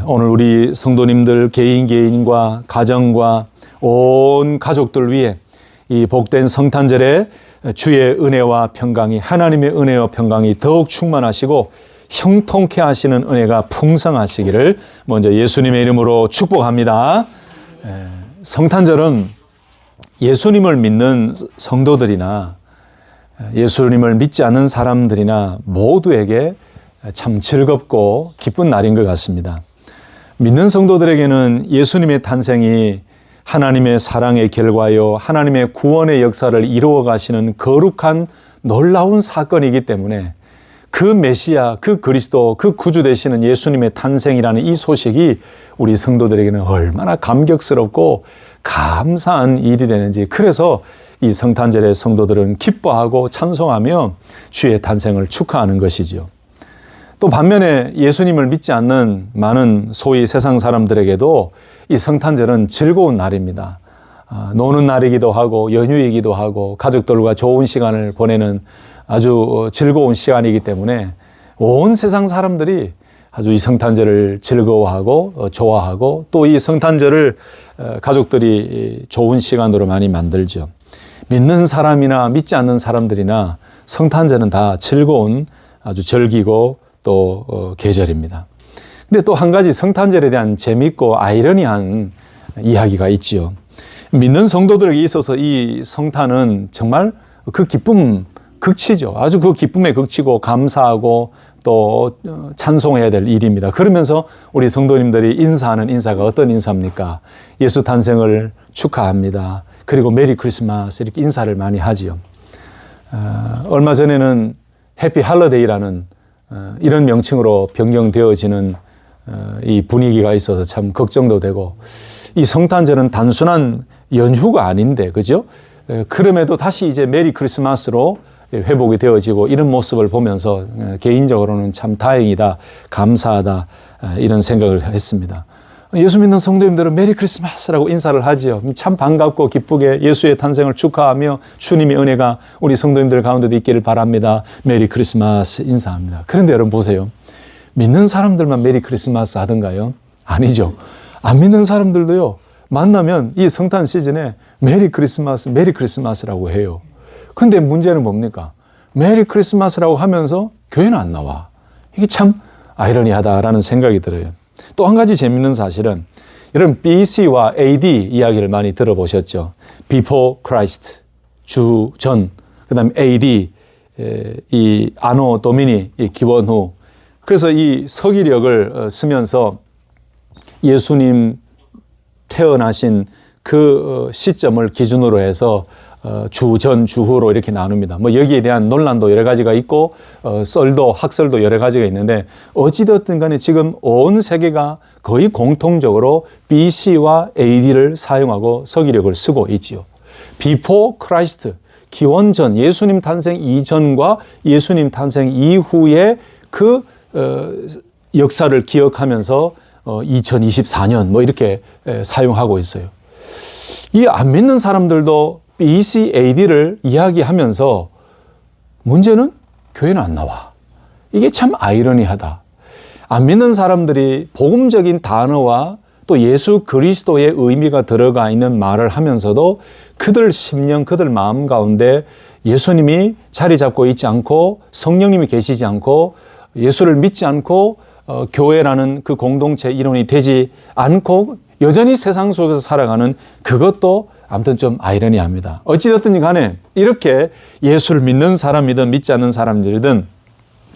오늘 우리 성도님들 개인과 가정과 온 가족들 위해 이 복된 성탄절에 주의 은혜와 평강이, 하나님의 은혜와 평강이 더욱 충만하시고 형통케 하시는 은혜가 풍성하시기를 먼저 예수님의 이름으로 축복합니다. 성탄절은 예수님을 믿는 성도들이나 예수님을 믿지 않는 사람들이나 모두에게 참 즐겁고 기쁜 날인 것 같습니다. 믿는 성도들에게는 예수님의 탄생이 하나님의 사랑의 결과요, 하나님의 구원의 역사를 이루어 가시는 거룩한 놀라운 사건이기 때문에 그 메시아, 그 그리스도, 그 구주 되시는 예수님의 탄생이라는 이 소식이 우리 성도들에게는 얼마나 감격스럽고 감사한 일이 되는지, 그래서 이 성탄절에 성도들은 기뻐하고 찬송하며 주의 탄생을 축하하는 것이지요. 또 반면에 예수님을 믿지 않는 많은 소위 세상 사람들에게도 이 성탄절은 즐거운 날입니다. 노는 날이기도 하고 연휴이기도 하고 가족들과 좋은 시간을 보내는 아주 즐거운 시간이기 때문에 온 세상 사람들이 아주 이 성탄절을 즐거워하고 좋아하고 또 이 성탄절을 가족들이 좋은 시간으로 많이 만들죠. 믿는 사람이나 믿지 않는 사람들이나 성탄절은 다 즐거운 아주 절기고 또 계절입니다. 근데 또 한 가지 성탄절에 대한 재미있고 아이러니한 이야기가 있지요. 믿는 성도들에게 있어서 이 성탄은 정말 그 기쁨 극치죠. 아주 그 기쁨의 극치고 감사하고 또 찬송해야 될 일입니다. 그러면서 우리 성도님들이 인사하는 인사가 어떤 인사입니까? 예수 탄생을 축하합니다. 그리고 메리 크리스마스 이렇게 인사를 많이 하지요. 얼마 전에는 해피 할러데이라는 이런 명칭으로 변경되어지는 이 분위기가 있어서 참 걱정도 되고, 이 성탄절은 단순한 연휴가 아닌데, 그죠? 그럼에도 다시 이제 메리 크리스마스로 회복이 되어지고 이런 모습을 보면서 개인적으로는 참 다행이다, 감사하다, 이런 생각을 했습니다. 예수 믿는 성도님들은 메리 크리스마스라고 인사를 하지요. 참 반갑고 기쁘게 예수의 탄생을 축하하며 주님의 은혜가 우리 성도님들 가운데도 있기를 바랍니다. 메리 크리스마스 인사합니다. 그런데 여러분 보세요. 믿는 사람들만 메리 크리스마스 하던가요? 아니죠. 안 믿는 사람들도요, 만나면 이 성탄 시즌에 메리 크리스마스라고 해요. 근데 문제는 뭡니까? 메리 크리스마스라고 하면서 교회는 안 나와. 이게 참 아이러니하다라는 생각이 들어요. 또 한 가지 재밌는 사실은, 여러분 BC와 AD 이야기를 많이 들어보셨죠? Before Christ, 주 전, 그 다음에 AD, 이 아노 도미니, 이 기원 후. 그래서 이 서기력을 쓰면서 예수님 태어나신 그 시점을 기준으로 해서 주전, 주후로 이렇게 나눕니다. 뭐 여기에 대한 논란도 여러 가지가 있고 썰도, 학설도 여러 가지가 있는데 어찌됐든 간에 지금 온 세계가 거의 공통적으로 BC와 AD를 사용하고 서기력을 쓰고 있지요. Before Christ, 기원 전, 예수님 탄생 이전과 예수님 탄생 이후의 그 역사를 기억하면서 2024년 뭐 이렇게 사용하고 있어요. 이 안 믿는 사람들도 BC, AD를 이야기하면서 문제는 교회는 안 나와. 이게 참 아이러니하다. 안 믿는 사람들이 복음적인 단어와 또 예수 그리스도의 의미가 들어가 있는 말을 하면서도 그들 심령, 그들 마음 가운데 예수님이 자리 잡고 있지 않고 성령님이 계시지 않고 예수를 믿지 않고 교회라는 그 공동체 이론이 되지 않고 여전히 세상 속에서 살아가는 그것도 아무튼 좀 아이러니합니다. 어찌됐든 간에 이렇게 예수를 믿는 사람이든 믿지 않는 사람들이든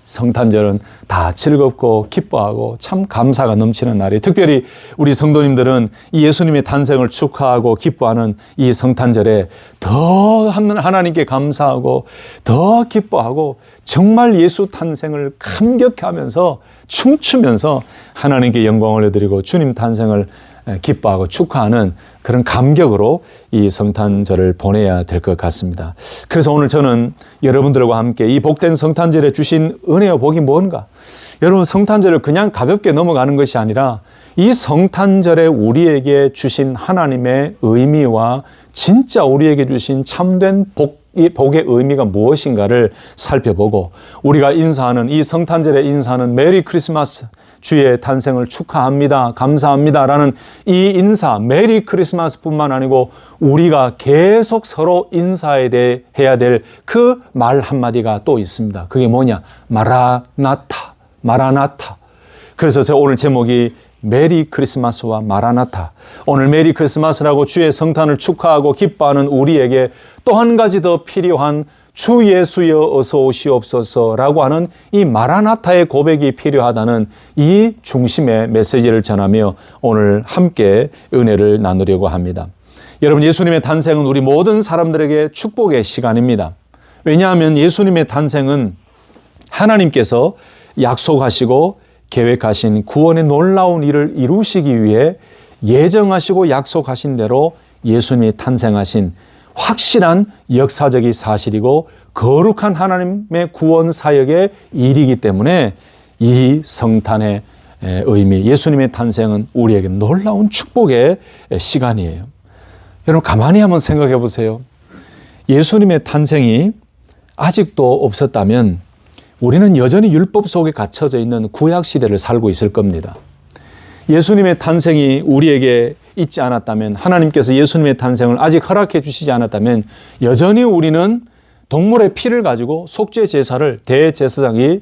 성탄절은 다 즐겁고 기뻐하고 참 감사가 넘치는 날이에요. 특별히 우리 성도님들은 이 예수님의 탄생을 축하하고 기뻐하는 이 성탄절에 더 하나님께 감사하고 더 기뻐하고 정말 예수 탄생을 감격하면서 춤추면서 하나님께 영광을 올려드리고 주님 탄생을 기뻐하고 축하하는 그런 감격으로 이 성탄절을 보내야 될 것 같습니다. 그래서 오늘 저는 여러분들과 함께 이 복된 성탄절에 주신 은혜와 복이 뭔가, 여러분 성탄절을 그냥 가볍게 넘어가는 것이 아니라 이 성탄절에 우리에게 주신 하나님의 의미와 진짜 우리에게 주신 참된 복, 이 복의 의미가 무엇인가를 살펴보고 우리가 인사하는 이 성탄절에 인사하는 메리 크리스마스 주의 탄생을 축하합니다. 감사합니다. 라는 이 인사 메리 크리스마스뿐만 아니고 우리가 계속 서로 인사에 대해 해야 될 그 말 한마디가 또 있습니다. 그게 뭐냐? 마라나타. 마라나타. 그래서 제가 오늘 제목이 메리 크리스마스와 마라나타. 오늘 메리 크리스마스라고 주의 성탄을 축하하고 기뻐하는 우리에게 또 한 가지 더 필요한 주 예수여 어서 오시옵소서라고 하는 이 마라나타의 고백이 필요하다는 이 중심의 메시지를 전하며 오늘 함께 은혜를 나누려고 합니다. 여러분, 예수님의 탄생은 우리 모든 사람들에게 축복의 시간입니다. 왜냐하면 예수님의 탄생은 하나님께서 약속하시고 계획하신 구원의 놀라운 일을 이루시기 위해 예정하시고 약속하신 대로 예수님이 탄생하신 확실한 역사적인 사실이고 거룩한 하나님의 구원 사역의 일이기 때문에 이 성탄의 의미, 예수님의 탄생은 우리에게 놀라운 축복의 시간이에요. 여러분, 가만히 한번 생각해 보세요. 예수님의 탄생이 아직도 없었다면 우리는 여전히 율법 속에 갇혀져 있는 구약 시대를 살고 있을 겁니다. 예수님의 탄생이 우리에게 있지 않았다면, 하나님께서 예수님의 탄생을 아직 허락해 주시지 않았다면 여전히 우리는 동물의 피를 가지고 속죄 제사를 대제사장이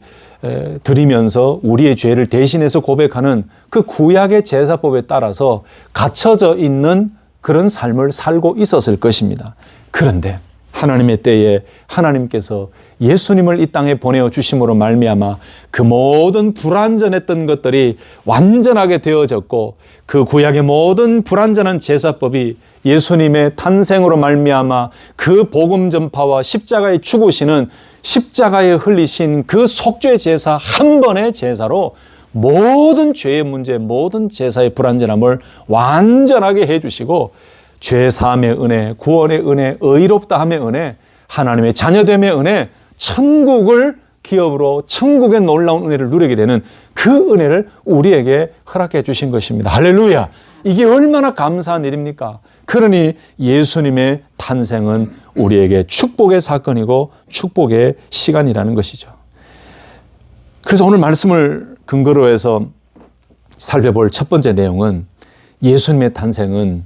드리면서 우리의 죄를 대신해서 고백하는 그 구약의 제사법에 따라서 갇혀져 있는 그런 삶을 살고 있었을 것입니다. 그런데 하나님의 때에 하나님께서 예수님을 이 땅에 보내어 주심으로 말미암아 그 모든 불완전했던 것들이 완전하게 되어졌고 그 구약의 모든 불완전한 제사법이 예수님의 탄생으로 말미암아 그 복음 전파와 십자가에 죽으시는 십자가에 흘리신 그 속죄 제사 한 번의 제사로 모든 죄의 문제, 모든 제사의 불완전함을 완전하게 해주시고 죄 사함의 은혜, 구원의 은혜, 의롭다함의 은혜, 하나님의 자녀됨의 은혜, 천국을 기업으로 천국의 놀라운 은혜를 누리게 되는 그 은혜를 우리에게 허락해 주신 것입니다. 할렐루야! 이게 얼마나 감사한 일입니까? 그러니 예수님의 탄생은 우리에게 축복의 사건이고 축복의 시간이라는 것이죠. 그래서 오늘 말씀을 근거로 해서 살펴볼 첫 번째 내용은 예수님의 탄생은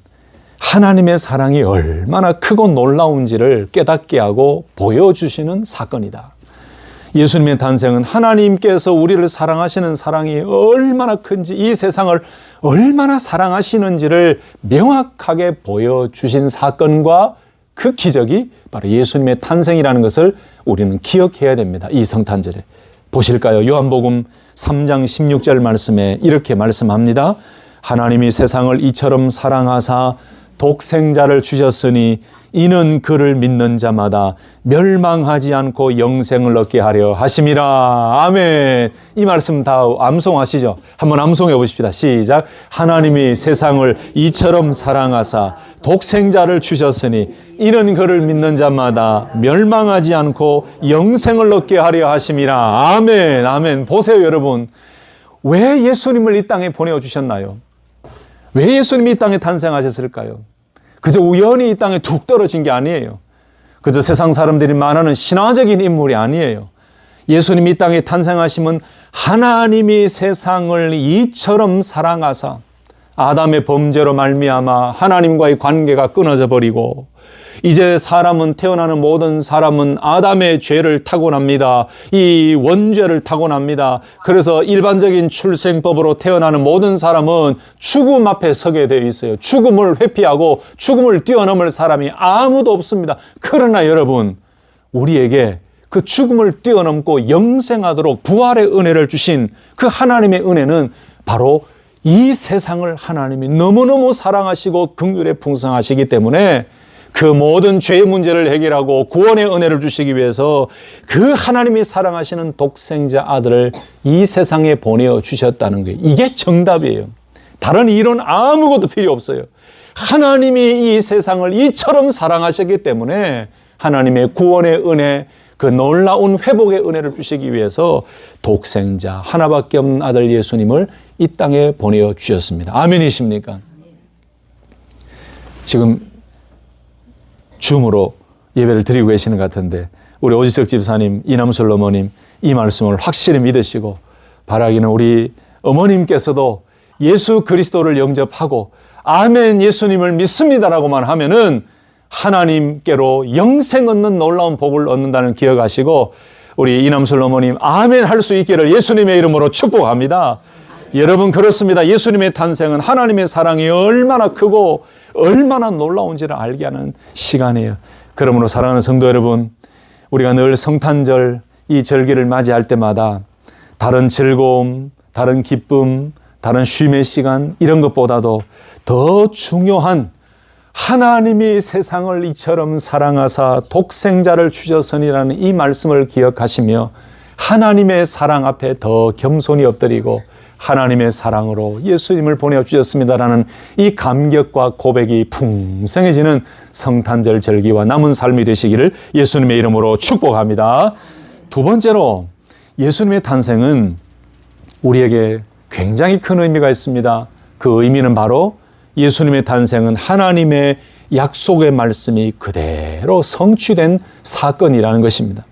하나님의 사랑이 얼마나 크고 놀라운지를 깨닫게 하고 보여주시는 사건이다. 예수님의 탄생은 하나님께서 우리를 사랑하시는 사랑이 얼마나 큰지, 이 세상을 얼마나 사랑하시는지를 명확하게 보여주신 사건과 그 기적이 바로 예수님의 탄생이라는 것을 우리는 기억해야 됩니다. 이 성탄절에. 보실까요? 요한복음 3장 16절 말씀에 이렇게 말씀합니다. 하나님이 세상을 이처럼 사랑하사 독생자를 주셨으니 이는 그를 믿는 자마다 멸망하지 않고 영생을 얻게 하려 하심이라. 아멘. 이 말씀 다 암송하시죠? 한번 암송해 보십시다. 시작. 하나님이 세상을 이처럼 사랑하사 독생자를 주셨으니 이는 그를 믿는 자마다 멸망하지 않고 영생을 얻게 하려 하심이라. 아멘. 아멘. 보세요, 여러분. 왜 예수님을 이 땅에 보내주셨나요? 왜 예수님이 이 땅에 탄생하셨을까요? 그저 우연히 이 땅에 툭 떨어진 게 아니에요. 그저 세상 사람들이 말하는 신화적인 인물이 아니에요. 예수님이 이 땅에 탄생하심은 하나님이 세상을 이처럼 사랑하사 아담의 범죄로 말미암아 하나님과의 관계가 끊어져 버리고 이제 사람은 태어나는 모든 사람은 아담의 죄를 타고납니다. 이 원죄를 타고납니다. 그래서 일반적인 출생법으로 태어나는 모든 사람은 죽음 앞에 서게 되어 있어요. 죽음을 회피하고 죽음을 뛰어넘을 사람이 아무도 없습니다. 그러나 여러분, 우리에게 그 죽음을 뛰어넘고 영생하도록 부활의 은혜를 주신 그 하나님의 은혜는 바로 이 세상을 하나님이 너무너무 사랑하시고 긍휼에 풍성하시기 때문에 그 모든 죄의 문제를 해결하고 구원의 은혜를 주시기 위해서 그 하나님이 사랑하시는 독생자 아들을 이 세상에 보내어 주셨다는 거예요. 이게 정답이에요. 다른 이론 아무것도 필요 없어요. 하나님이 이 세상을 이처럼 사랑하셨기 때문에 하나님의 구원의 은혜, 그 놀라운 회복의 은혜를 주시기 위해서 독생자 하나밖에 없는 아들 예수님을 이 땅에 보내어 주셨습니다. 아멘이십니까? 지금 줌으로 예배를 드리고 계시는 것 같은데 우리 오지석 집사님, 이남술 어머님 이 말씀을 확실히 믿으시고 바라기는 우리 어머님께서도 예수 그리스도를 영접하고 아멘 예수님을 믿습니다라고만 하면은 하나님께로 영생 얻는 놀라운 복을 얻는다는 기억하시고 우리 이남술 어머님 아멘 할 수 있기를 예수님의 이름으로 축복합니다. 여러분 그렇습니다. 예수님의 탄생은 하나님의 사랑이 얼마나 크고 얼마나 놀라운지를 알게 하는 시간이에요. 그러므로 사랑하는 성도 여러분, 우리가 늘 성탄절 이 절기를 맞이할 때마다 다른 즐거움, 다른 기쁨, 다른 쉼의 시간 이런 것보다도 더 중요한 하나님이 세상을 이처럼 사랑하사 독생자를 주셨으니라는 이 말씀을 기억하시며 하나님의 사랑 앞에 더 겸손히 엎드리고 하나님의 사랑으로 예수님을 보내주셨습니다라는 이 감격과 고백이 풍성해지는 성탄절 절기와 남은 삶이 되시기를 예수님의 이름으로 축복합니다. 두 번째로 예수님의 탄생은 우리에게 굉장히 큰 의미가 있습니다. 그 의미는 바로 예수님의 탄생은 하나님의 약속의 말씀이 그대로 성취된 사건이라는 것입니다.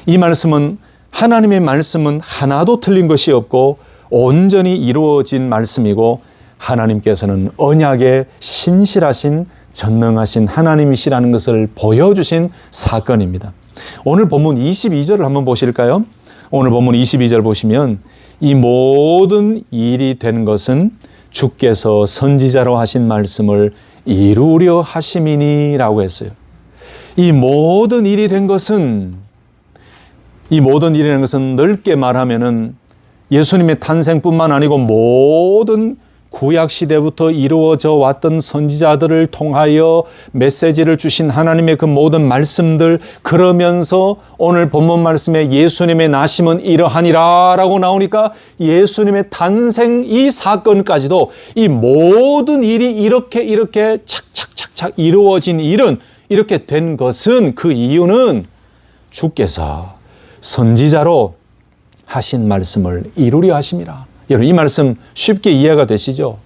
이 말씀은 하나님의 말씀은 하나도 틀린 것이 없고 온전히 이루어진 말씀이고 하나님께서는 언약에 신실하신 전능하신 하나님이시라는 것을 보여주신 사건입니다. 오늘 본문 22절을 한번 보실까요? 오늘 본문 22절 보시면 이 모든 일이 된 것은 주께서 선지자로 하신 말씀을 이루려 하심이니라고 했어요. 이 모든 일이 된 것은 넓게 말하면은 예수님의 탄생뿐만 아니고 모든 구약 시대부터 이루어져 왔던 선지자들을 통하여 메시지를 주신 하나님의 그 모든 말씀들, 그러면서 오늘 본문 말씀에 예수님의 나심은 이러하니라 라고 나오니까 예수님의 탄생 이 사건까지도 이 모든 일이 이렇게 착착착착 이루어진 일은 이렇게 된 것은 그 이유는 주께서 선지자로 하신 말씀을 이루려 하심이라. 여러분 이 말씀 쉽게 이해가 되시죠?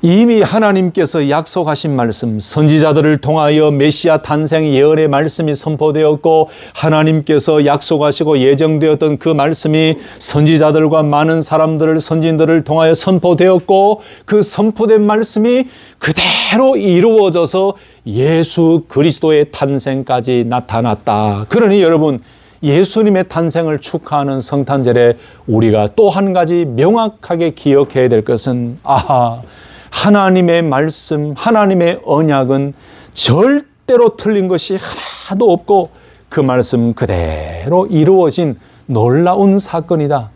이미 하나님께서 약속하신 말씀, 선지자들을 통하여 메시아 탄생 예언의 말씀이 선포되었고 하나님께서 약속하시고 예정되었던 그 말씀이 선지자들과 많은 사람들을 선진들을 통하여 선포되었고 그 선포된 말씀이 그대로 이루어져서 예수 그리스도의 탄생까지 나타났다. 그러니 여러분 예수님의 탄생을 축하하는 성탄절에 우리가 또 한 가지 명확하게 기억해야 될 것은 하나님의 말씀, 하나님의 언약은 절대로 틀린 것이 하나도 없고 그 말씀 그대로 이루어진 놀라운 사건이다.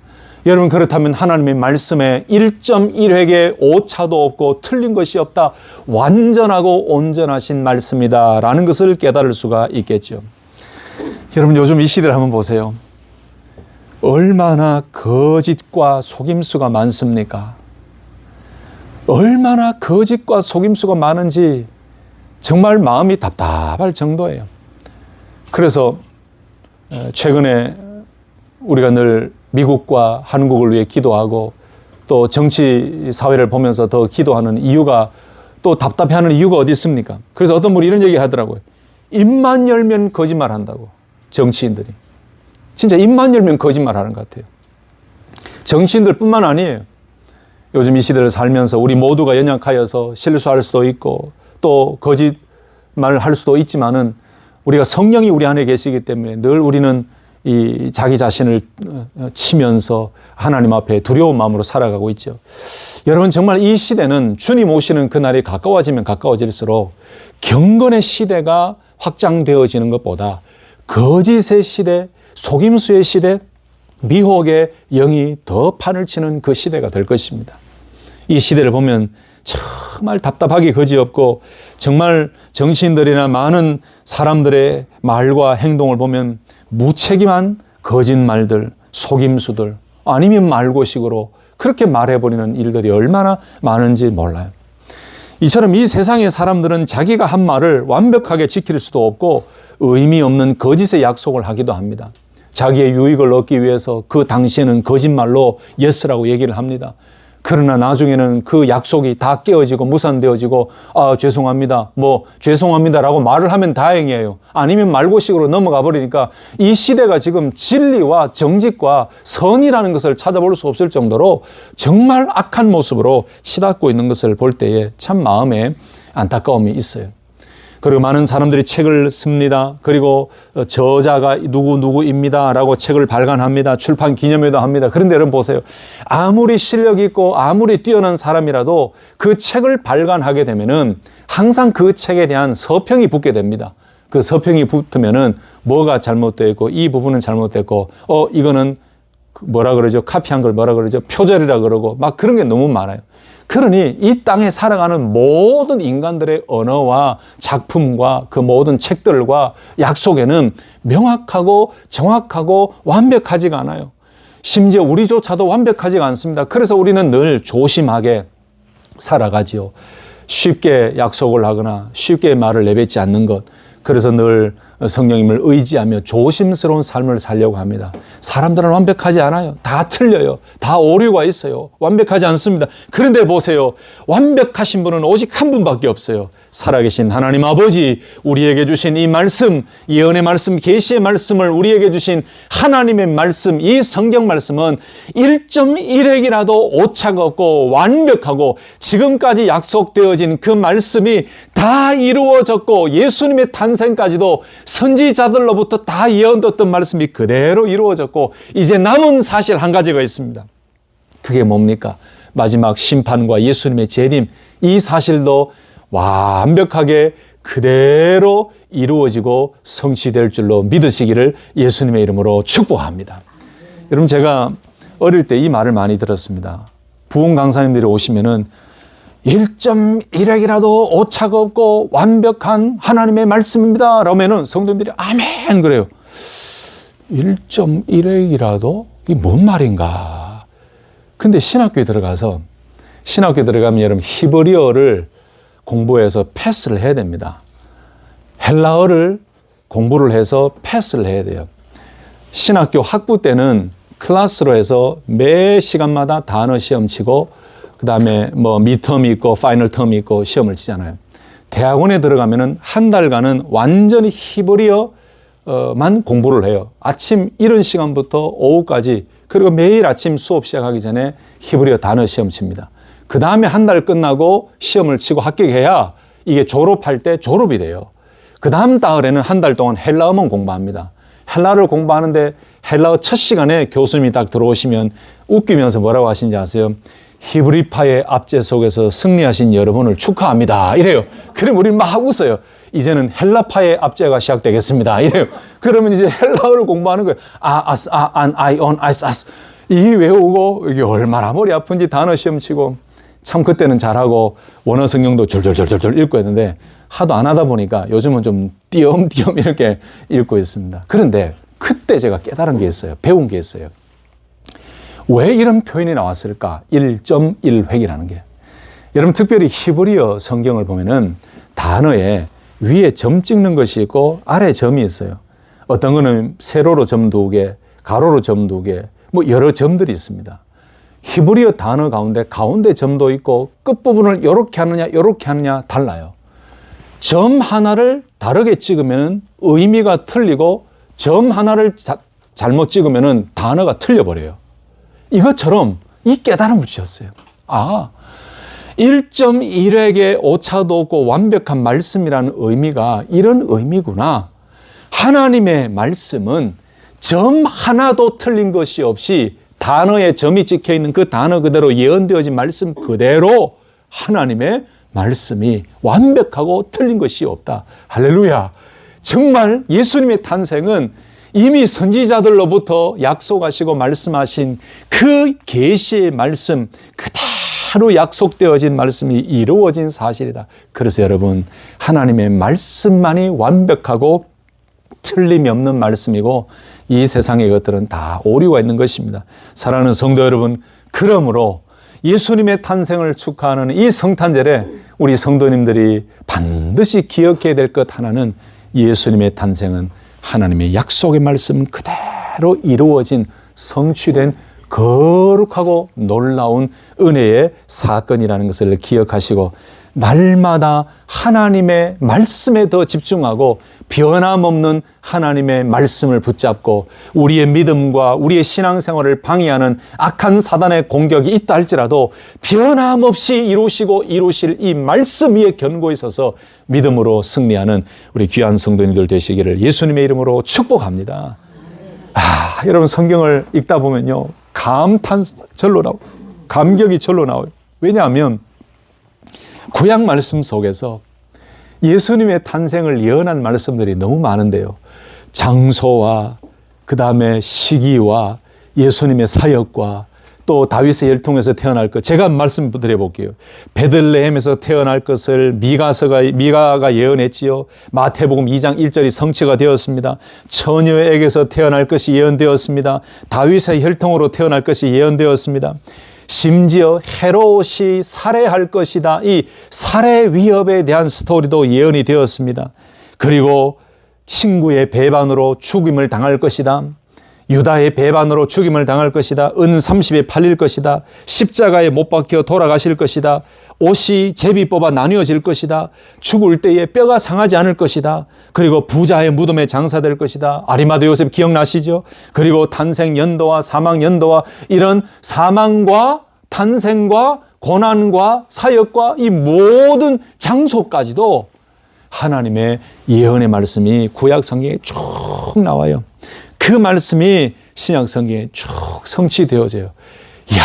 여러분 그렇다면 하나님의 말씀에 1.1획의 오차도 없고 틀린 것이 없다. 완전하고 온전하신 말씀이다 라는 것을 깨달을 수가 있겠죠. 여러분 요즘 이 시대를 한번 보세요. 얼마나 거짓과 속임수가 많습니까? 얼마나 거짓과 속임수가 많은지 정말 마음이 답답할 정도예요. 그래서 최근에 우리가 늘 미국과 한국을 위해 기도하고 또 정치 사회를 보면서 더 기도하는 이유가 또 답답해하는 이유가 어디 있습니까? 그래서 어떤 분이 이런 얘기 하더라고요. 입만 열면 거짓말 한다고. 정치인들이. 진짜 입만 열면 거짓말하는 것 같아요. 정치인들 뿐만 아니에요. 요즘 이 시대를 살면서 우리 모두가 연약하여서 실수할 수도 있고 또 거짓말을 할 수도 있지만은 우리가 성령이 우리 안에 계시기 때문에 늘 우리는 이 자기 자신을 치면서 하나님 앞에 두려운 마음으로 살아가고 있죠. 여러분 정말 이 시대는 주님 오시는 그날이 가까워지면 가까워질수록 경건의 시대가 확장되어지는 것보다 거짓의 시대, 속임수의 시대, 미혹의 영이 더 판을 치는 그 시대가 될 것입니다. 이 시대를 보면 정말 답답하기 그지없고 정말 정치인들이나 많은 사람들의 말과 행동을 보면 무책임한 거짓말들, 속임수들 아니면 말고식으로 그렇게 말해버리는 일들이 얼마나 많은지 몰라요. 이처럼 이 세상의 사람들은 자기가 한 말을 완벽하게 지킬 수도 없고 의미 없는 거짓의 약속을 하기도 합니다. 자기의 유익을 얻기 위해서 그 당시에는 거짓말로 예스라고 얘기를 합니다. 그러나 나중에는 그 약속이 다 깨어지고 무산되어지고 죄송합니다. 죄송합니다라고 말을 하면 다행이에요. 아니면 말고식으로 넘어가 버리니까 이 시대가 지금 진리와 정직과 선이라는 것을 찾아볼 수 없을 정도로 정말 악한 모습으로 치닫고 있는 것을 볼 때에 참 마음에 안타까움이 있어요. 그리고 많은 사람들이 책을 씁니다. 그리고 저자가 누구입니다 라고 책을 발간합니다. 출판 기념회도 합니다. 그런데 여러분 보세요. 아무리 실력 있고 아무리 뛰어난 사람이라도 그 책을 발간하게 되면은 항상 그 책에 대한 서평이 붙게 됩니다. 그 서평이 붙으면은 뭐가 잘못되어 있고 이 부분은 잘못됐고 이거는 뭐라 그러죠? 카피한 걸 뭐라 그러죠? 표절이라 그러고 막 그런 게 너무 많아요. 그러니 이 땅에 살아가는 모든 인간들의 언어와 작품과 그 모든 책들과 약속에는 명확하고 정확하고 완벽하지가 않아요. 심지어 우리조차도 완벽하지가 않습니다. 그래서 우리는 늘 조심하게 살아가지요. 쉽게 약속을 하거나 쉽게 말을 내뱉지 않는 것. 그래서 늘 성령님을 의지하며 조심스러운 삶을 살려고 합니다. 사람들은 완벽하지 않아요. 다 틀려요. 다 오류가 있어요. 완벽하지 않습니다. 그런데 보세요. 완벽하신 분은 오직 한 분밖에 없어요. 살아계신 하나님 아버지, 우리에게 주신 이 말씀, 예언의 말씀, 계시의 말씀을 우리에게 주신 하나님의 말씀, 이 성경 말씀은 1.1핵이라도 오차가 없고 완벽하고 지금까지 약속되어진 그 말씀이 다 이루어졌고 예수님의 탄생까지도 선지자들로부터 다 예언됐던 말씀이 그대로 이루어졌고 이제 남은 사실 한 가지가 있습니다. 그게 뭡니까? 마지막 심판과 예수님의 재림, 이 사실도 완벽하게 그대로 이루어지고 성취될 줄로 믿으시기를 예수님의 이름으로 축복합니다. 여러분, 제가 어릴 때 이 말을 많이 들었습니다. 부흥 강사님들이 오시면은 1.1핵이라도 오차가 없고 완벽한 하나님의 말씀입니다. 그러면은 성도님들이 아멘 그래요. 1.1핵이라도 이게 뭔 말인가? 근데 신학교에 들어가면 여러분 히브리어를 공부해서 패스를 해야 됩니다. 헬라어를 공부를 해서 패스를 해야 돼요. 신학교 학부 때는 클래스로 해서 매 시간마다 단어 시험 치고 그 다음에 미텀이 있고 파이널 텀이 있고 시험을 치잖아요. 대학원에 들어가면은 한 달간은 완전히 히브리어만 공부를 해요. 아침 이른 시간부터 오후까지 그리고 매일 아침 수업 시작하기 전에 히브리어 단어 시험 칩니다. 그 다음에 한 달 끝나고 시험을 치고 합격해야 이게 졸업할 때 졸업이 돼요. 그 다음 달에는 한 달 동안 헬라어만 공부합니다. 헬라어를 공부하는데 헬라어 첫 시간에 교수님이 딱 들어오시면 웃기면서 뭐라고 하시는지 아세요? 히브리파의 압제 속에서 승리하신 여러분을 축하합니다. 이래요. 그럼 우리는 막 웃어요. 이제는 헬라파의 압제가 시작되겠습니다. 이래요. 그러면 이제 헬라어를 공부하는 거예요. 이 외우고 이게 얼마나 머리 아픈지 단어 시험 치고 참 그때는 잘하고 원어 성경도 졸졸졸졸 읽고 했는데 하도 안 하다 보니까 요즘은 좀 띄엄띄엄 이렇게 읽고 있습니다. 그런데 그때 제가 깨달은 게 있어요. 배운 게 있어요. 왜 이런 표현이 나왔을까? 1.1획이라는 게. 여러분 특별히 히브리어 성경을 보면은 단어에 위에 점 찍는 것이 있고 아래 점이 있어요. 어떤 거는 세로로 점 2개, 가로로 점 2개, 여러 점들이 있습니다. 히브리어 단어 가운데 점도 있고 끝부분을 이렇게 하느냐 달라요. 점 하나를 다르게 찍으면 의미가 틀리고 점 하나를 잘못 찍으면 단어가 틀려버려요. 이것처럼 이 깨달음을 주셨어요. 1.1획의 오차도 없고 완벽한 말씀이라는 의미가 이런 의미구나. 하나님의 말씀은 점 하나도 틀린 것이 없이 단어에 점이 찍혀 있는 그 단어 그대로 예언되어진 말씀 그대로 하나님의 말씀이 완벽하고 틀린 것이 없다. 할렐루야. 정말 예수님의 탄생은 이미 선지자들로부터 약속하시고 말씀하신 그 계시의 말씀 그대로 약속되어진 말씀이 이루어진 사실이다. 그래서 여러분 하나님의 말씀만이 완벽하고 틀림이 없는 말씀이고 이 세상의 것들은 다 오류가 있는 것입니다. 사랑하는 성도 여러분, 그러므로 예수님의 탄생을 축하하는 이 성탄절에 우리 성도님들이 반드시 기억해야 될 것 하나는 예수님의 탄생은 하나님의 약속의 말씀 그대로 이루어진 성취된 거룩하고 놀라운 은혜의 사건이라는 것을 기억하시고 날마다 하나님의 말씀에 더 집중하고 변함없는 하나님의 말씀을 붙잡고 우리의 믿음과 우리의 신앙생활을 방해하는 악한 사단의 공격이 있다 할지라도 변함없이 이루시고 이루실 이 말씀 위에 견고히 서서 믿음으로 승리하는 우리 귀한 성도님들 되시기를 예수님의 이름으로 축복합니다. 여러분 성경을 읽다 보면요, 감탄 절로 나오고 감격이 절로 나와요. 왜냐하면 구약 말씀 속에서 예수님의 탄생을 예언한 말씀들이 너무 많은데요. 장소와 그 다음에 시기와 예수님의 사역과 또 다윗의 혈통에서 태어날 것, 제가 말씀드려 볼게요. 베들레헴에서 태어날 것을 미가가 예언했지요. 마태복음 2장 1절이 성취가 되었습니다. 처녀에게서 태어날 것이 예언되었습니다. 다윗의 혈통으로 태어날 것이 예언되었습니다. 심지어 헤롯이 살해할 것이다. 이 살해 위협에 대한 스토리도 예언이 되었습니다. 그리고 친구의 배반으로 죽임을 당할 것이다. 유다의 배반으로 죽임을 당할 것이다. 은 30에 팔릴 것이다. 십자가에 못 박혀 돌아가실 것이다. 옷이 제비 뽑아 나뉘어질 것이다. 죽을 때에 뼈가 상하지 않을 것이다. 그리고 부자의 무덤에 장사될 것이다. 아리마대 요셉 기억나시죠? 그리고 탄생 연도와 사망 연도와 이런 사망과 탄생과 고난과 사역과 이 모든 장소까지도 하나님의 예언의 말씀이 구약 성경에 쭉 나와요. 그 말씀이 신약 성경에 쭉 성취되어져요. 이야,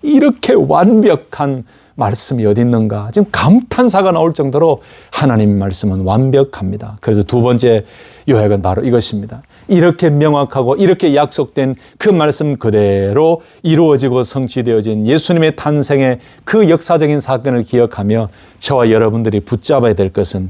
이렇게 완벽한 말씀이 어디 있는가? 지금 감탄사가 나올 정도로 하나님 말씀은 완벽합니다. 그래서 두 번째 요약은 바로 이것입니다. 이렇게 명확하고 이렇게 약속된 그 말씀 그대로 이루어지고 성취되어진 예수님의 탄생의 그 역사적인 사건을 기억하며 저와 여러분들이 붙잡아야 될 것은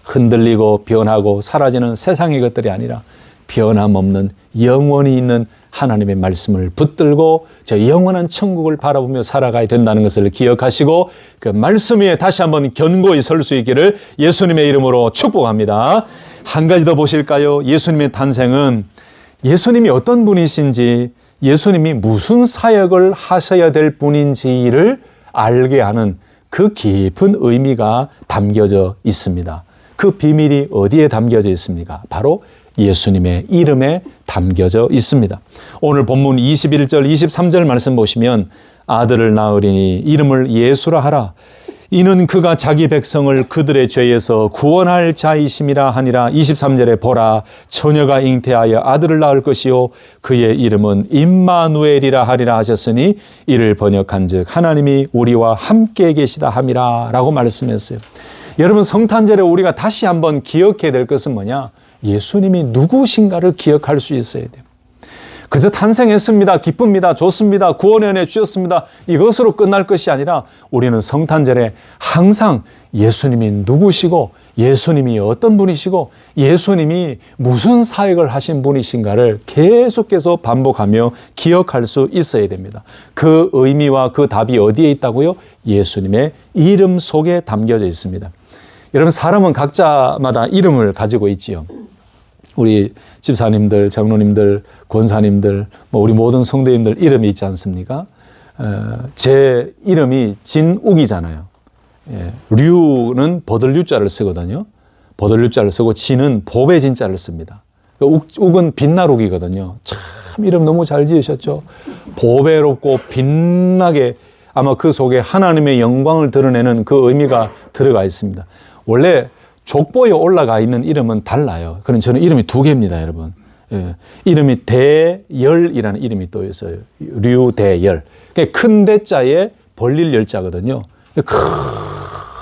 흔들리고 변하고 사라지는 세상의 것들이 아니라 변함없는 영원히 있는 하나님의 말씀을 붙들고 저 영원한 천국을 바라보며 살아가야 된다는 것을 기억하시고 그 말씀 위에 다시 한번 견고히 설 수 있기를 예수님의 이름으로 축복합니다. 한 가지 더 보실까요? 예수님의 탄생은 예수님이 어떤 분이신지, 예수님이 무슨 사역을 하셔야 될 분인지를 알게 하는 그 깊은 의미가 담겨져 있습니다. 그 비밀이 어디에 담겨져 있습니까? 바로 예수님의 이름에 담겨져 있습니다. 오늘 본문 21절, 23절 말씀 보시면 아들을 낳으리니 이름을 예수라 하라. 이는 그가 자기 백성을 그들의 죄에서 구원할 자이심이라 하니라. 23절에 보라, 처녀가 잉태하여 아들을 낳을 것이요 그의 이름은 임마누엘이라 하리라 하셨으니 이를 번역한즉 하나님이 우리와 함께 계시다 함이라 라고 말씀했어요. 여러분 성탄절에 우리가 다시 한번 기억해야 될 것은 뭐냐? 예수님이 누구신가를 기억할 수 있어야 돼요. 그저 탄생했습니다. 기쁩니다. 좋습니다. 구원의 은혜 주셨습니다. 이것으로 끝날 것이 아니라 우리는 성탄절에 항상 예수님이 누구시고 예수님이 어떤 분이시고 예수님이 무슨 사역을 하신 분이신가를 계속해서 반복하며 기억할 수 있어야 됩니다. 그 의미와 그 답이 어디에 있다고요? 예수님의 이름 속에 담겨져 있습니다. 여러분 사람은 각자마다 이름을 가지고 있지요. 우리 집사님들, 장로님들, 권사님들, 우리 모든 성도님들 이름이 있지 않습니까? 제 이름이 진욱이잖아요. 예, 류는 버들류자를 쓰거든요. 버들류자를 쓰고 진은 봅의 진자를 씁니다. 욱은 빛나룩이거든요. 참 이름 너무 잘 지으셨죠. 보배롭고 빛나게 아마 그 속에 하나님의 영광을 드러내는 그 의미가 들어가 있습니다. 원래 족보에 올라가 있는 이름은 달라요. 그럼 저는 이름이 두 개입니다, 여러분. 예. 이름이 대열이라는 이름이 또 있어요. 류대열. 큰 대자에 벌릴 열자거든요.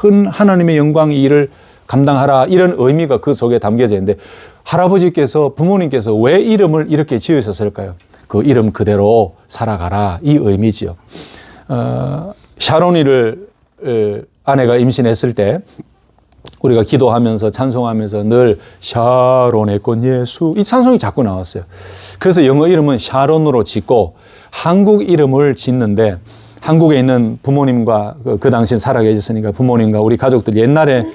큰 하나님의 영광의 일을 감당하라 이런 의미가 그 속에 담겨져 있는데 할아버지께서 부모님께서 왜 이름을 이렇게 지으셨을까요? 그 이름 그대로 살아가라 이 의미지요. 샤론이를 아내가 임신했을 때 우리가 기도하면서 찬송하면서 늘 샤론의 꽃 예수 이 찬송이 자꾸 나왔어요. 그래서 영어 이름은 샤론으로 짓고 한국 이름을 짓는데 한국에 있는 부모님과 그 당시 살아계셨으니까 부모님과 우리 가족들 옛날에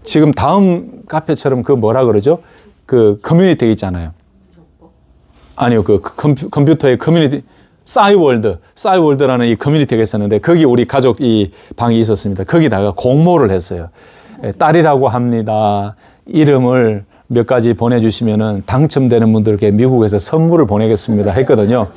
지금 다음 카페처럼 그 뭐라 그러죠? 그 커뮤니티 있잖아요. 아니요, 그 컴퓨터의 커뮤니티, 싸이월드라는 이 커뮤니티가 있었는데 거기 우리 가족 이 방이 있었습니다. 거기다가 공모를 했어요. 딸이라고 합니다. 이름을 몇 가지 보내주시면은 당첨되는 분들께 미국에서 선물을 보내겠습니다 했거든요.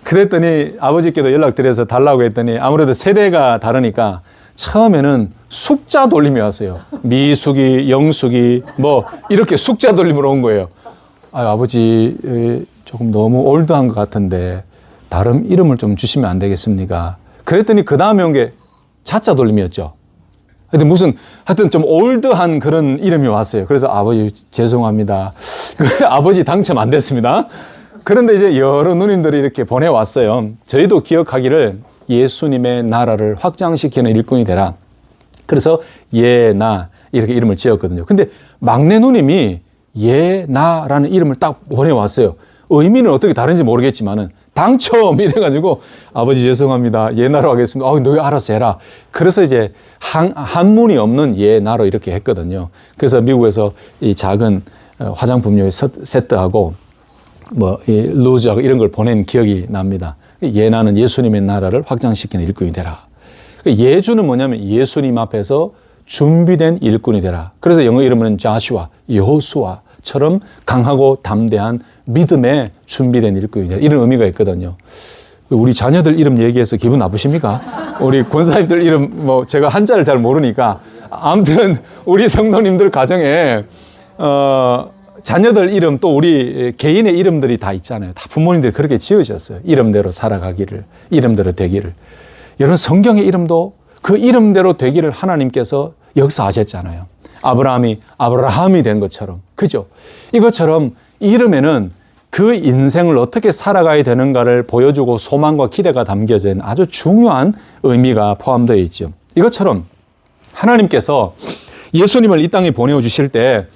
그랬더니 아버지께도 연락드려서 달라고 했더니 아무래도 세대가 다르니까 처음에는 숫자 돌림이 왔어요. 미숙이, 영숙이 뭐 이렇게 숫자 돌림으로 온 거예요. 아버지 조금 너무 올드한 것 같은데 다른 이름을 좀 주시면 안 되겠습니까? 그랬더니 그 다음에 온 게 자자 돌림이었죠. 하여튼 하여튼 좀 올드한 그런 이름이 왔어요. 그래서 아버지 죄송합니다. 아버지 당첨 안 됐습니다. 그런데 이제 여러 누님들이 이렇게 보내왔어요. 저희도 기억하기를 예수님의 나라를 확장시키는 일꾼이 되라. 그래서 예나 이렇게 이름을 지었거든요. 근데 막내 누님이 예나라는 이름을 딱 보내왔어요. 의미는 어떻게 다른지 모르겠지만은 당첨 이래가지고 아버지 죄송합니다. 예나로 하겠습니다. 너 알아서 해라. 그래서 이제 한문이 없는 예나로 이렇게 했거든요. 그래서 미국에서 이 작은 화장품류 세트하고 뭐 루즈하고 이런 걸 보낸 기억이 납니다. 예나는 예수님의 나라를 확장시키는 일꾼이 되라. 예주는 뭐냐면 예수님 앞에서 준비된 일꾼이 되라. 그래서 영어 이름은 자슈아, 여호수아처럼 강하고 담대한 믿음에 준비된 일꾼이 되라. 이런 의미가 있거든요. 우리 자녀들 이름 얘기해서 기분 나쁘십니까? 우리 권사님들 이름 뭐 제가 한자를 잘 모르니까 아무튼 우리 성도님들 가정에 자녀들 이름 또 우리 개인의 이름들이 다 있잖아요. 다 부모님들이 그렇게 지으셨어요. 이름대로 살아가기를, 이름대로 되기를. 여러분 성경의 이름도 그 이름대로 되기를 하나님께서 역사하셨잖아요. 아브라함이 된 것처럼. 그죠? 이것처럼 이름에는 그 인생을 어떻게 살아가야 되는가를 보여주고 소망과 기대가 담겨져 있는 아주 중요한 의미가 포함되어 있죠. 이것처럼 하나님께서 예수님을 이 땅에 보내어 주실 때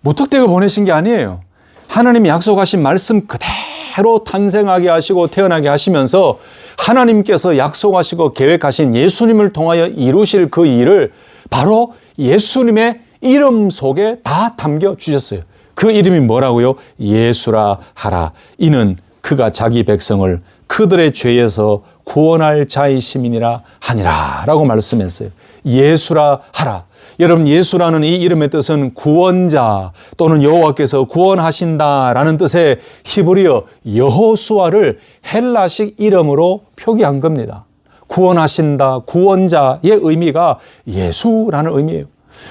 무턱대고 보내신 게 아니에요. 하나님이 약속하신 말씀 그대로 탄생하게 하시고 태어나게 하시면서 하나님께서 약속하시고 계획하신 예수님을 통하여 이루실 그 일을 바로 예수님의 이름 속에 다 담겨 주셨어요. 그 이름이 뭐라고요? 예수라 하라. 이는 그가 자기 백성을 그들의 죄에서 구원할 자이심이니라 하니라 라고 말씀했어요. 예수라 하라. 여러분 예수라는 이 이름의 뜻은 구원자 또는 여호와께서 구원하신다라는 뜻의 히브리어 여호수아를 헬라식 이름으로 표기한 겁니다. 구원하신다, 구원자의 의미가 예수라는 의미예요.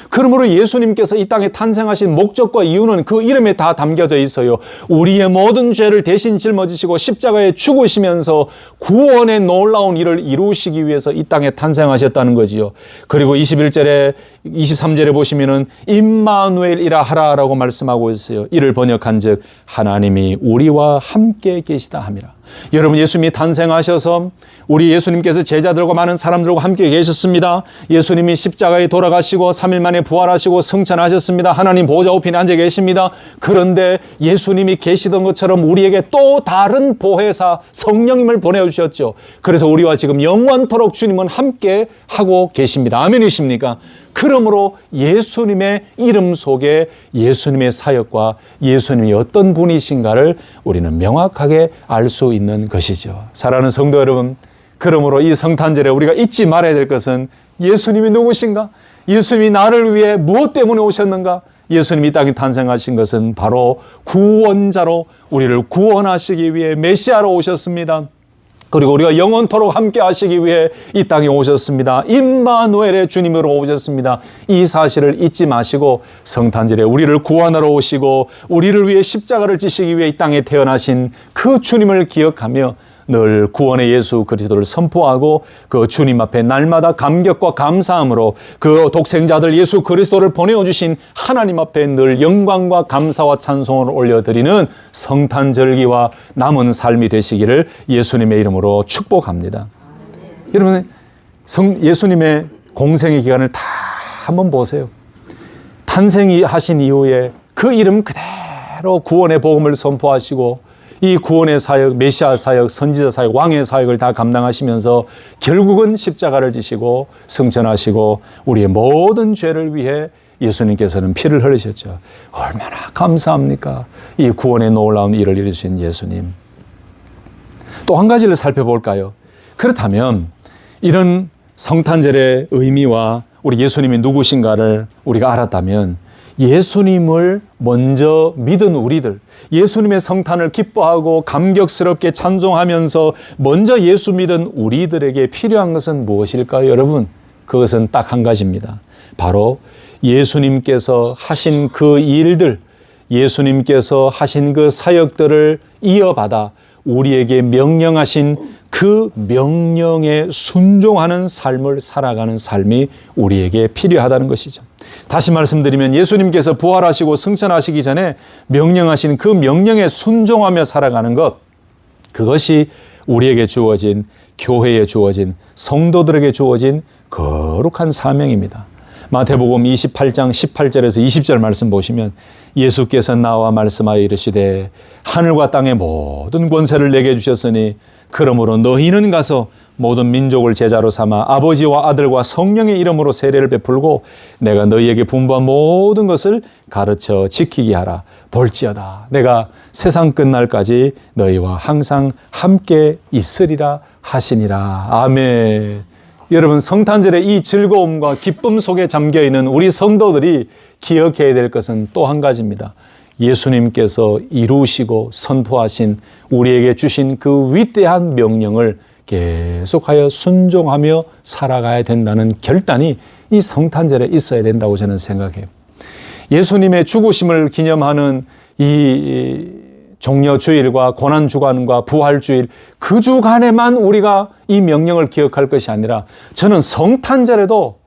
그러므로 예수님께서 이 땅에 탄생하신 목적과 이유는 그 이름에 다 담겨져 있어요. 우리의 모든 죄를 대신 짊어지시고 십자가에 죽으시면서 구원의 놀라운 일을 이루시기 위해서 이 땅에 탄생하셨다는 거지요. 그리고 23절에 보시면은 임마누엘이라 하라라고 말씀하고 있어요. 이를 번역한즉 하나님이 우리와 함께 계시다 함이라. 여러분 예수님이 탄생하셔서 우리 예수님께서 제자들과 많은 사람들과 함께 계셨습니다. 예수님이 십자가에 돌아가시고 3일 만에 부활하시고 승천하셨습니다. 하나님 보좌 우편에 앉아 계십니다. 그런데 예수님이 계시던 것처럼 우리에게 또 다른 보혜사 성령님을 보내주셨죠. 그래서 우리와 지금 영원토록 주님은 함께 하고 계십니다. 아멘이십니까? 그러므로 예수님의 이름 속에 예수님의 사역과 예수님이 어떤 분이신가를 우리는 명확하게 알 수 있는 것이죠. 사랑하는 성도 여러분, 그러므로 이 성탄절에 우리가 잊지 말아야 될 것은 예수님이 누구신가? 예수님이 나를 위해 무엇 때문에 오셨는가? 예수님이 이 땅에 탄생하신 것은 바로 구원자로 우리를 구원하시기 위해 메시아로 오셨습니다. 그리고 우리가 영원토록 함께 하시기 위해 이 땅에 오셨습니다. 임마누엘의 주님으로 오셨습니다. 이 사실을 잊지 마시고 성탄절에 우리를 구원하러 오시고 우리를 위해 십자가를 지시기 위해 이 땅에 태어나신 그 주님을 기억하며 늘 구원의 예수 그리스도를 선포하고 그 주님 앞에 날마다 감격과 감사함으로 그 독생자들 예수 그리스도를 보내주신 하나님 앞에 늘 영광과 감사와 찬송을 올려드리는 성탄절기와 남은 삶이 되시기를 예수님의 이름으로 축복합니다. 여러분 예수님의 공생의 기간을 다 한번 보세요. 탄생하신 이후에 그 이름 그대로 구원의 복음을 선포하시고 이 구원의 사역, 메시아 사역, 선지자 사역, 왕의 사역을 다 감당하시면서 결국은 십자가를 지시고 승천하시고 우리의 모든 죄를 위해 예수님께서는 피를 흘리셨죠. 얼마나 감사합니까? 이 구원의 놀라운 일을 이루신 예수님. 또 한 가지를 살펴볼까요? 그렇다면 이런 성탄절의 의미와 우리 예수님이 누구신가를 우리가 알았다면 예수님을 먼저 믿은 우리들, 예수님의 성탄을 기뻐하고 감격스럽게 찬송하면서 먼저 예수 믿은 우리들에게 필요한 것은 무엇일까요, 여러분? 그것은 딱 한 가지입니다. 바로 예수님께서 하신 그 일들, 예수님께서 하신 그 사역들을 이어받아 우리에게 명령하신 그 명령에 순종하는 삶을 살아가는 삶이 우리에게 필요하다는 것이죠. 다시 말씀드리면 예수님께서 부활하시고 승천하시기 전에 명령하신 그 명령에 순종하며 살아가는 것, 그것이 우리에게 주어진, 교회에 주어진, 성도들에게 주어진 거룩한 사명입니다. 마태복음 28장 18절에서 20절 말씀 보시면 예수께서 나와 말씀하여 이르시되 하늘과 땅의 모든 권세를 내게 주셨으니 그러므로 너희는 가서 모든 민족을 제자로 삼아 아버지와 아들과 성령의 이름으로 세례를 베풀고 내가 너희에게 분부한 모든 것을 가르쳐 지키게 하라. 볼지어다 내가 세상 끝날까지 너희와 항상 함께 있으리라 하시니라. 아멘. 여러분, 성탄절의 이 즐거움과 기쁨 속에 잠겨있는 우리 성도들이 기억해야 될 것은 또 한 가지입니다. 예수님께서 이루시고 선포하신 우리에게 주신 그 위대한 명령을 계속하여 순종하며 살아가야 된다는 결단이 이 성탄절에 있어야 된다고 저는 생각해요. 예수님의 죽으심을 기념하는 이 종려주일과 고난주간과 부활주일, 그 주간에만 우리가 이 명령을 기억할 것이 아니라 저는 성탄절에도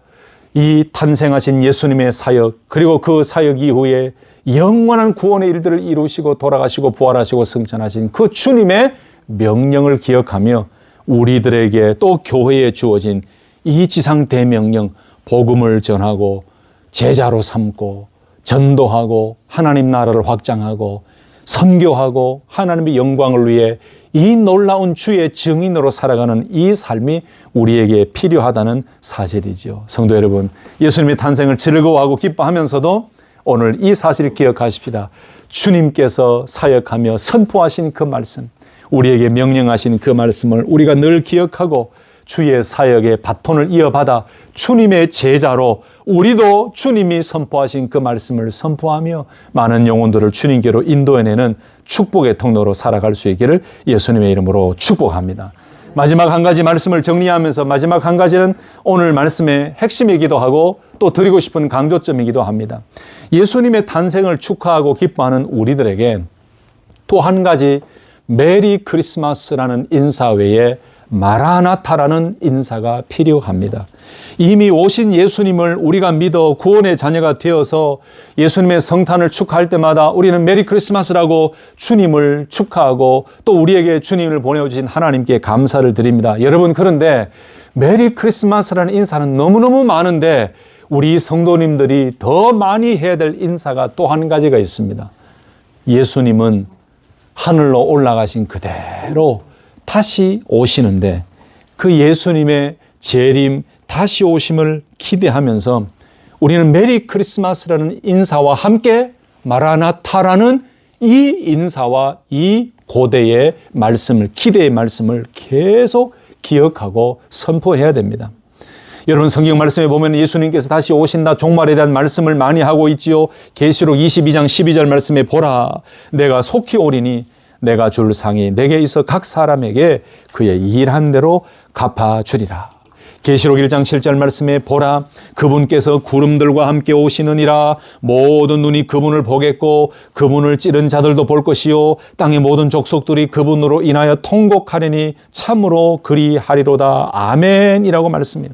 이 탄생하신 예수님의 사역, 그리고 그 사역 이후에 영원한 구원의 일들을 이루시고 돌아가시고 부활하시고 승천하신 그 주님의 명령을 기억하며 우리들에게 또 교회에 주어진 이 지상 대명령, 복음을 전하고 제자로 삼고 전도하고 하나님 나라를 확장하고 선교하고 하나님의 영광을 위해 이 놀라운 주의 증인으로 살아가는 이 삶이 우리에게 필요하다는 사실이죠. 성도 여러분, 예수님의 탄생을 즐거워하고 기뻐하면서도 오늘 이 사실을 기억하십시다. 주님께서 사역하며 선포하신 그 말씀, 우리에게 명령하신 그 말씀을 우리가 늘 기억하고 주의 사역의 바톤을 이어받아 주님의 제자로 우리도 주님이 선포하신 그 말씀을 선포하며 많은 영혼들을 주님께로 인도해내는 축복의 통로로 살아갈 수 있기를 예수님의 이름으로 축복합니다. 마지막 한 가지 말씀을 정리하면서 마지막 한 가지는 오늘 말씀의 핵심이기도 하고 또 드리고 싶은 강조점이기도 합니다. 예수님의 탄생을 축하하고 기뻐하는 우리들에게 또 한 가지 메리 크리스마스라는 인사 외에 마라나타라는 인사가 필요합니다. 이미 오신 예수님을 우리가 믿어 구원의 자녀가 되어서 예수님의 성탄을 축하할 때마다 우리는 메리 크리스마스라고 주님을 축하하고 또 우리에게 주님을 보내주신 하나님께 감사를 드립니다. 여러분, 그런데 메리 크리스마스라는 인사는 너무너무 많은데 우리 성도님들이 더 많이 해야 될 인사가 또 한 가지가 있습니다. 예수님은 하늘로 올라가신 그대로 다시 오시는데 그 예수님의 재림, 다시 오심을 기대하면서 우리는 메리 크리스마스라는 인사와 함께 마라나타라는 이 인사와 이 고대의 말씀을, 기대의 말씀을 계속 기억하고 선포해야 됩니다. 여러분, 성경 말씀에 보면 예수님께서 다시 오신다 종말에 대한 말씀을 많이 하고 있지요. 계시록 22장 12절 말씀에 보라, 내가 속히 오리니 내가 줄 상이 내게 있어 각 사람에게 그의 일한 대로 갚아주리라. 계시록 1장 7절 말씀에 보라, 그분께서 구름들과 함께 오시느니라. 모든 눈이 그분을 보겠고 그분을 찌른 자들도 볼 것이요 땅의 모든 족속들이 그분으로 인하여 통곡하리니 참으로 그리하리로다. 아멘이라고 말씀해요.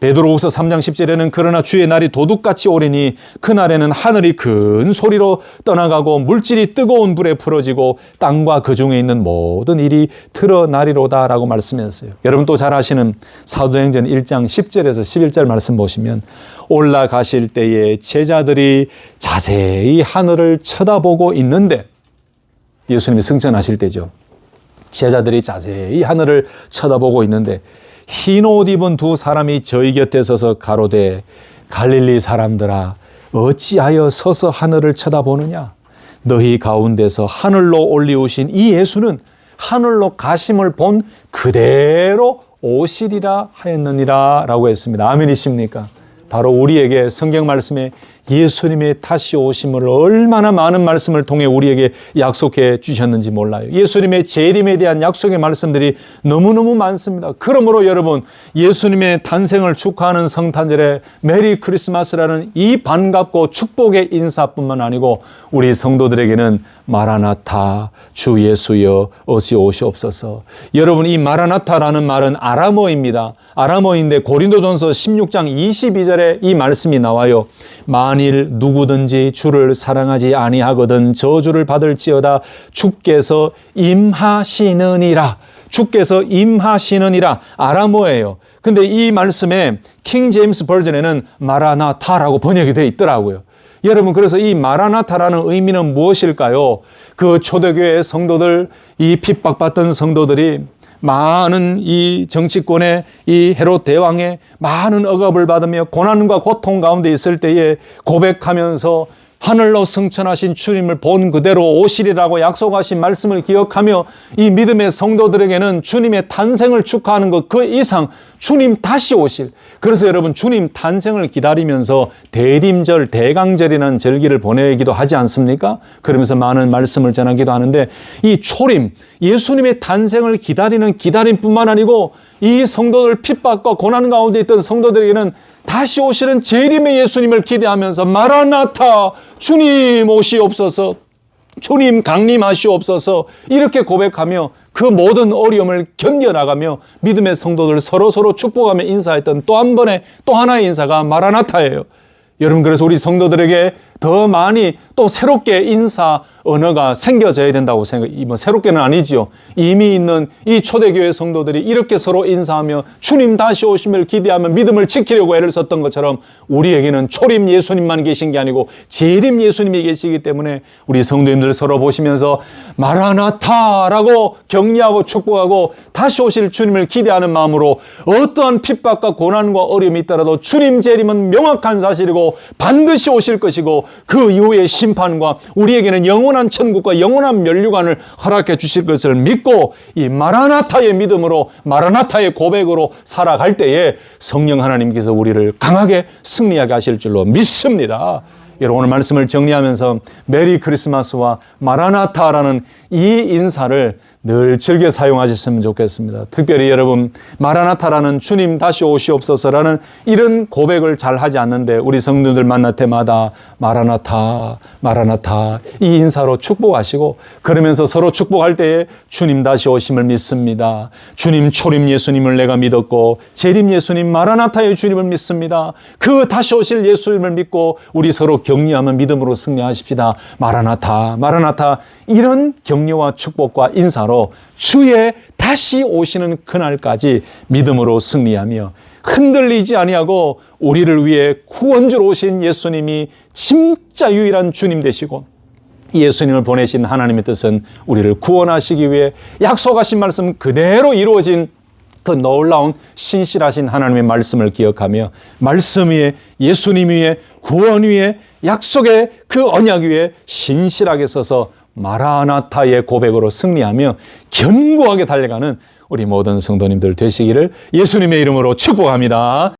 베드로후서 3장 10절에는 그러나 주의 날이 도둑같이 오리니 그날에는 하늘이 큰 소리로 떠나가고 물질이 뜨거운 불에 풀어지고 땅과 그 중에 있는 모든 일이 드러나리로다 라고 말씀했어요. 여러분 또 잘 아시는 사도행전 1장 10절에서 11절 말씀 보시면 올라가실 때에 제자들이 자세히 하늘을 쳐다보고 있는데, 예수님이 승천하실 때죠. 제자들이 자세히 하늘을 쳐다보고 있는데 흰 옷 입은 두 사람이 저희 곁에 서서 가로되 갈릴리 사람들아 어찌하여 서서 하늘을 쳐다보느냐? 너희 가운데서 하늘로 올리우신 이 예수는 하늘로 가심을 본 그대로 오시리라 하였느니라 라고 했습니다. 아멘이십니까? 바로 우리에게 성경 말씀에 예수님의 다시 오심을 얼마나 많은 말씀을 통해 우리에게 약속해 주셨는지 몰라요. 예수님의 재림에 대한 약속의 말씀들이 너무너무 많습니다. 그러므로 여러분, 예수님의 탄생을 축하하는 성탄절에 메리 크리스마스라는 이 반갑고 축복의 인사뿐만 아니고 우리 성도들에게는 마라나타, 주 예수여 어시 오시옵소서. 여러분, 이 마라나타라는 말은 아람어입니다. 아람어인데 고린도전서 16장 22절에 이 말씀이 나와요. 만일 누구든지 주를 사랑하지 아니하거든 저주를 받을지어다. 주께서 임하시느니라. 주께서 임하시느니라. 아람어예요. 근데 이 말씀에 킹 제임스 버전에는 마라나타라고 번역이 되어 있더라고요. 여러분, 그래서 이 마라나타라는 의미는 무엇일까요? 그 초대교회 성도들, 이 핍박받던 성도들이 많은 이 정치권의 이 헤롯 대왕의 많은 억압을 받으며 고난과 고통 가운데 있을 때에 고백하면서 하늘로 승천하신 주님을 본 그대로 오시리라고 약속하신 말씀을 기억하며 이 믿음의 성도들에게는 주님의 탄생을 축하하는 것 그 이상 주님 다시 오실, 그래서 여러분 주님 탄생을 기다리면서 대림절, 대강절이라는 절기를 보내기도 하지 않습니까? 그러면서 많은 말씀을 전하기도 하는데 이 초림, 예수님의 탄생을 기다리는 기다림뿐만 아니고 이 성도들 핍박과 고난 가운데 있던 성도들에게는 다시 오시는 재림의 예수님을 기대하면서 마라나타, 주님 오시옵소서, 주님 강림하시옵소서 이렇게 고백하며 그 모든 어려움을 견뎌나가며 믿음의 성도들 서로 축복하며 인사했던 또 하나의 인사가 마라나타예요. 여러분, 그래서 우리 성도들에게 더 많이 또 새롭게 인사 언어가 생겨져야 된다고 생각해요. 뭐 새롭게는 아니지요. 이미 있는 이 초대교회 성도들이 이렇게 서로 인사하며 주님 다시 오심을 기대하며 믿음을 지키려고 애를 썼던 것처럼 우리에게는 초림 예수님만 계신 게 아니고 재림 예수님이 계시기 때문에 우리 성도님들 서로 보시면서 마라나타라고 격려하고 축복하고 다시 오실 주님을 기대하는 마음으로 어떠한 핍박과 고난과 어려움이 있더라도 주님 재림은 명확한 사실이고 반드시 오실 것이고 그 이후의 심판과 우리에게는 영원한 천국과 영원한 면류관을 허락해 주실 것을 믿고 이 마라나타의 믿음으로, 마라나타의 고백으로 살아갈 때에 성령 하나님께서 우리를 강하게 승리하게 하실 줄로 믿습니다. 여러분, 오늘 말씀을 정리하면서 메리 크리스마스와 마라나타라는 이 인사를 늘 즐겨 사용하셨으면 좋겠습니다. 특별히 여러분, 마라나타라는 주님 다시 오시옵소서라는 이런 고백을 잘 하지 않는데 우리 성도들 만날 때마다 마라나타, 마라나타 이 인사로 축복하시고 그러면서 서로 축복할 때에 주님 다시 오심을 믿습니다. 주님 초림 예수님을 내가 믿었고 재림 예수님 마라나타의 주님을 믿습니다. 그 다시 오실 예수님을 믿고 우리 서로 격려하며 믿음으로 승리하십시다. 마라나타, 마라나타 이런 격려와 축복과 인사로 주의 다시 오시는 그날까지 믿음으로 승리하며 흔들리지 아니하고 우리를 위해 구원주로 오신 예수님이 진짜 유일한 주님 되시고 예수님을 보내신 하나님의 뜻은 우리를 구원하시기 위해 약속하신 말씀 그대로 이루어진 그 놀라운 신실하신 하나님의 말씀을 기억하며 말씀 위에, 예수님 위에, 구원 위에, 약속의 그 언약 위에 신실하게 서서 마라나타의 고백으로 승리하며 견고하게 달려가는 우리 모든 성도님들 되시기를 예수님의 이름으로 축복합니다.